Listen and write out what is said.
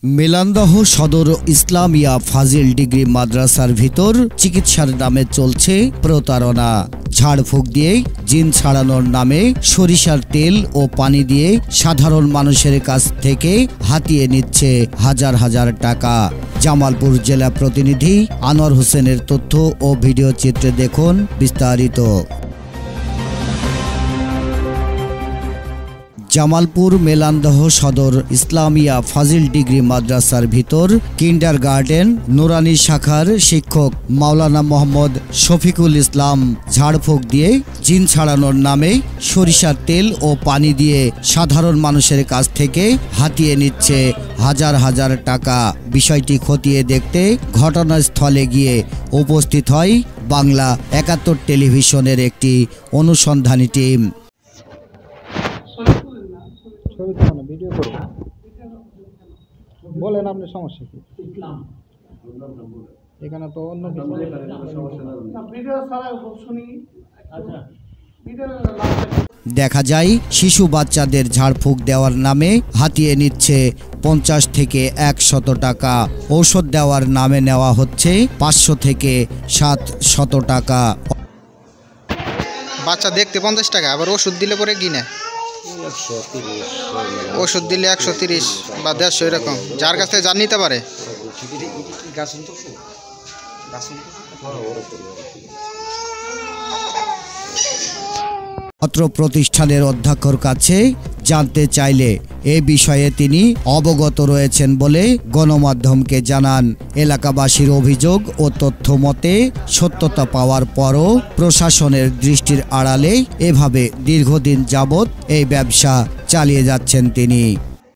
মেলান্দহ সদর ইসলামিয়া ফাজিল ডিগ্রি মাদ্রাসার ভিতর চিকিৎসার নামে চলছে প্রতারণা। ঝাড়ফুঁক দিয়ে জিন ছাড়ানোর নামে সরিষার তেল ও পানি দিয়ে সাধারণ মানুষের কাছ থেকে হাতিয়ে নিচ্ছে হাজার হাজার টাকা। জামালপুর জেলা প্রতিনিধি আনোয়ার হোসেনের তথ্য ও ভিডিও চিত্রে দেখুন বিস্তারিত। জামালপুর মেলান্দহ সদর ইসলামিয়া ফাজিল ডিগ্রি মাদ্রাসার ভিতর কিন্ডারগার্টেন নুরানি শাখার শিক্ষক মাওলানা মোহাম্মদ শফিকুল ইসলাম ঝাড়ফুঁক দিয়ে জিন ছাড়ানোর নামে সরিষার তেল ও পানি দিয়ে সাধারণ মানুষের কাছ থেকে হাতিয়ে নিচ্ছে হাজার হাজার টাকা। বিষয়টি খতিয়ে দেখতে ঘটনাস্থলে গিয়ে উপস্থিত হয় বাংলা ৭১ টেলিভিশনের একটি অনুসন্ধানী টিম। ভিডিও করব বলেন আপনি সমস্যা কি? এখানে তো অন্য দেখা যায় শিশু বাচ্চাদের ঝাড়ফুঁক দেওয়ার নামে হাতিয়ে নিচ্ছে ৫০ থেকে ১০০ টাকা। ঔষধ দেওয়ার নামে নেওয়া হচ্ছে ৫০০ থেকে ৭০০ টাকা। বাচ্চা দেখতে ৫০ টাকা, আবার ওষুধ দিলে পরে কিনে ওষুধ দিলে ১৩০ বা ১৫০ এরকম, যার কাছ থেকে যা নিতে পারে। অত্র প্রতিষ্ঠানের অধ্যক্ষর কাছে জানতে চাইলে এ বিষয়ে তিনি অবগত রয়েছেন বলে গণমাধ্যমকে জানান। এলাকাবাসীর অভিযোগ ও তথ্য মতে সত্যতা পাওয়ার পরও প্রশাসনের দৃষ্টির আড়ালে এভাবে দীর্ঘদিন যাবৎ এই ব্যবসা চালিয়ে যাচ্ছেন তিনি।